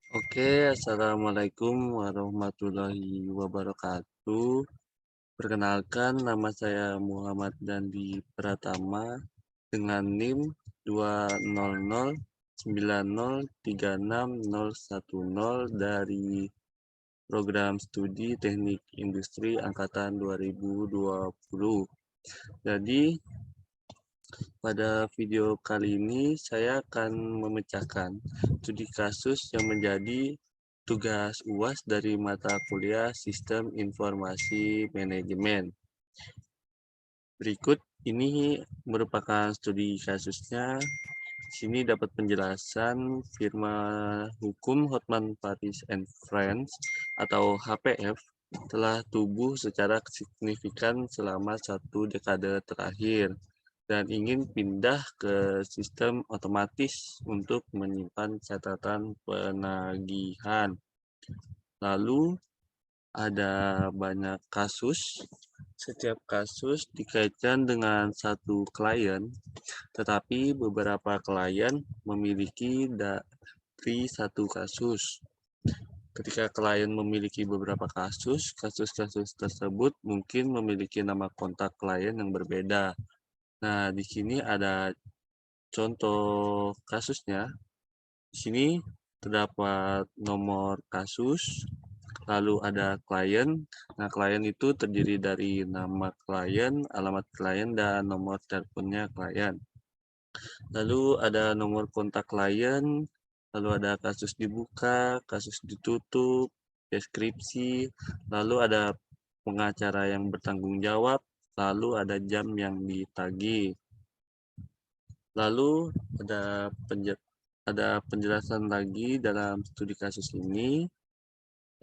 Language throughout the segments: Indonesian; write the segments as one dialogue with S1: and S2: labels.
S1: Assalamualaikum warahmatullahi wabarakatuh. Perkenalkan, nama saya Muhammad Dandi Pratama dengan NIM 200903610 dari Program Studi Teknik Industri Angkatan 2020. Jadi, pada video kali ini saya akan memecahkan studi kasus yang menjadi tugas UAS dari mata kuliah Sistem Informasi Manajemen. Berikut ini merupakan studi kasusnya. Di sini dapat penjelasan firma hukum Hotman Paris and Friends atau HPF telah tumbuh secara signifikan selama 1 dekade terakhir dan ingin pindah ke sistem otomatis untuk menyimpan catatan penagihan. Lalu ada banyak kasus. Setiap kasus dikaitkan dengan satu klien, tetapi beberapa klien memiliki dari satu kasus. Ketika klien memiliki beberapa kasus, kasus-kasus tersebut mungkin memiliki nama kontak klien yang berbeda. Nah, di sini ada contoh kasusnya. Di sini terdapat nomor kasus, lalu ada klien. Nah, klien itu terdiri dari nama klien, alamat klien, dan nomor teleponnya klien. Lalu ada nomor kontak klien, lalu ada kasus dibuka, kasus ditutup, deskripsi, lalu ada pengacara yang bertanggung jawab, lalu ada jam yang ditagih. Lalu ada penjelasan lagi dalam studi kasus ini,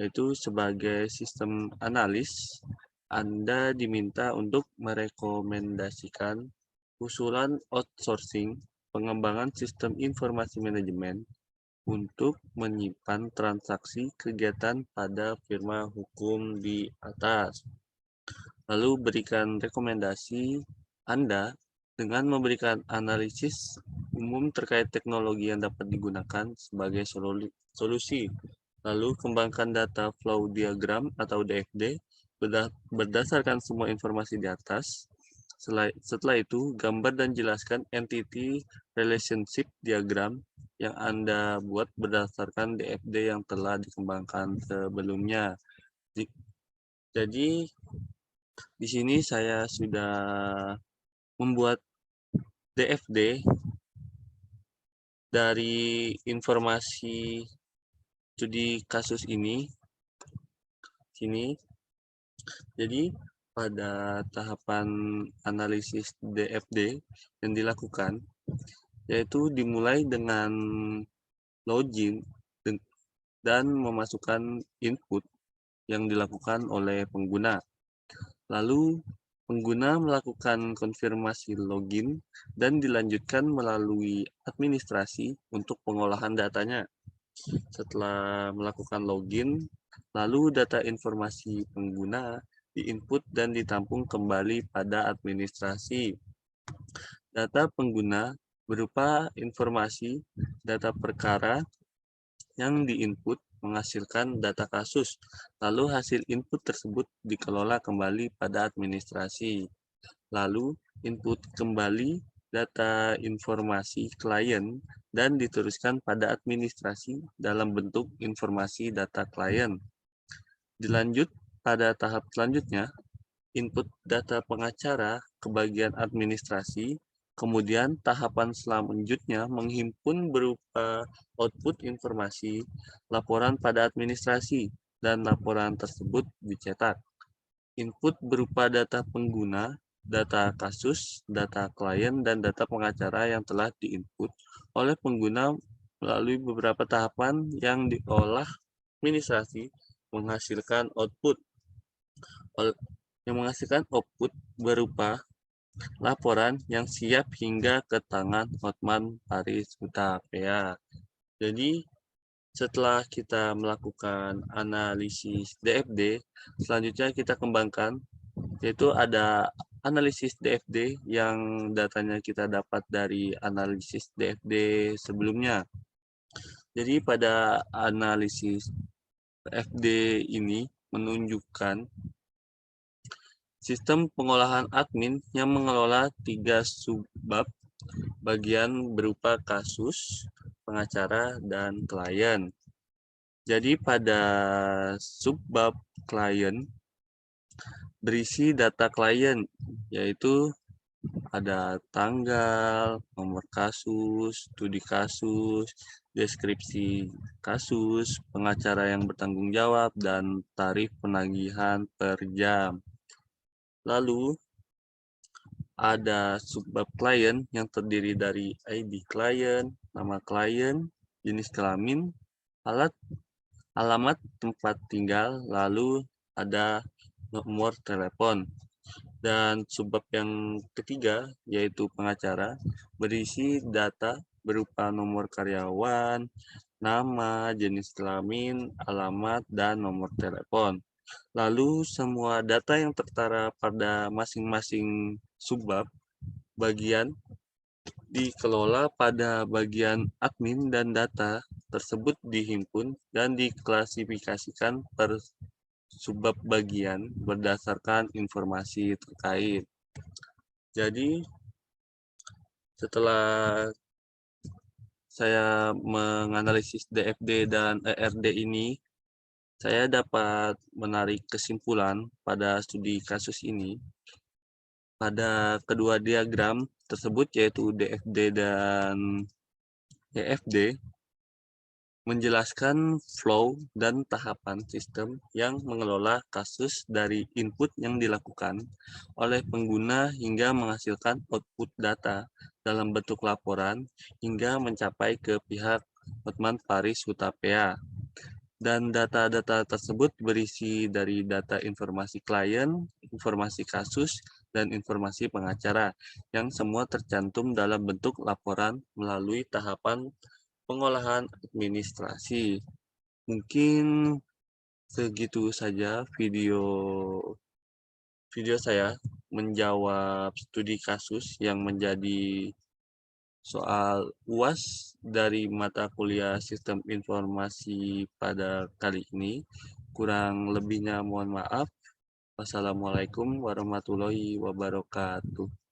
S1: yaitu sebagai sistem analis, Anda diminta untuk merekomendasikan usulan outsourcing pengembangan sistem informasi manajemen untuk menyimpan transaksi kegiatan pada firma hukum di atas. Lalu berikan rekomendasi Anda dengan memberikan analisis umum terkait teknologi yang dapat digunakan sebagai solusi. Lalu kembangkan data flow diagram atau DFD berdasarkan semua informasi di atas. Setelah itu, gambar dan jelaskan entity relationship diagram yang Anda buat berdasarkan DFD yang telah dikembangkan sebelumnya. Jadi, di sini saya sudah membuat DFD dari informasi studi kasus ini. Jadi pada tahapan analisis DFD yang dilakukan, yaitu dimulai dengan login dan memasukkan input yang dilakukan oleh pengguna. Lalu pengguna melakukan konfirmasi login dan dilanjutkan melalui administrasi untuk pengolahan datanya. Setelah melakukan login, lalu data informasi pengguna diinput dan ditampung kembali pada administrasi. Data pengguna berupa informasi data perkara yang diinput menghasilkan data kasus, lalu hasil input tersebut dikelola kembali pada administrasi. Lalu input kembali data informasi klien dan diteruskan pada administrasi dalam bentuk informasi data klien. Dilanjut pada tahap selanjutnya, input data pengacara ke bagian administrasi, kemudian tahapan selanjutnya menghimpun berupa output informasi, laporan pada administrasi, dan laporan tersebut dicetak. Input berupa data pengguna, data kasus, data klien, dan data pengacara yang telah diinput oleh pengguna melalui beberapa tahapan yang diolah administrasi menghasilkan output berupa laporan yang siap hingga ke tangan Hotman Paris Hutapea. Jadi setelah kita melakukan analisis DFD, selanjutnya kita kembangkan, yaitu ada analisis DFD yang datanya kita dapat dari analisis DFD sebelumnya. Jadi pada analisis FD ini menunjukkan sistem pengolahan admin yang mengelola 3 subbab bagian berupa kasus, pengacara, dan klien. Jadi pada subbab klien berisi data klien, yaitu ada tanggal, nomor kasus, studi kasus, deskripsi kasus, pengacara yang bertanggung jawab, dan tarif penagihan per jam. Lalu ada subbab klien yang terdiri dari ID klien, nama klien, jenis kelamin, alamat tempat tinggal, lalu ada nomor telepon. Dan subbab yang ketiga, yaitu pengacara, berisi data berupa nomor karyawan, nama, jenis kelamin, alamat, dan nomor telepon. Lalu semua data yang tertera pada masing-masing subbab bagian dikelola pada bagian admin dan data tersebut dihimpun dan diklasifikasikan per subbab bagian berdasarkan informasi terkait. Jadi setelah saya menganalisis DFD dan ERD ini, saya dapat menarik kesimpulan pada studi kasus ini. Pada kedua diagram tersebut, yaitu DFD dan EFD, menjelaskan flow dan tahapan sistem yang mengelola kasus dari input yang dilakukan oleh pengguna hingga menghasilkan output data dalam bentuk laporan hingga mencapai ke pihak Hotman Paris Hutapea. Dan data-data tersebut berisi dari data informasi klien, informasi kasus, dan informasi pengacara yang semua tercantum dalam bentuk laporan melalui tahapan pengolahan administrasi. Mungkin segitu saja video saya menjawab studi kasus yang menjadi soal UAS dari mata kuliah Sistem Informasi pada kali ini. Kurang lebihnya mohon maaf. Wassalamualaikum warahmatullahi wabarakatuh.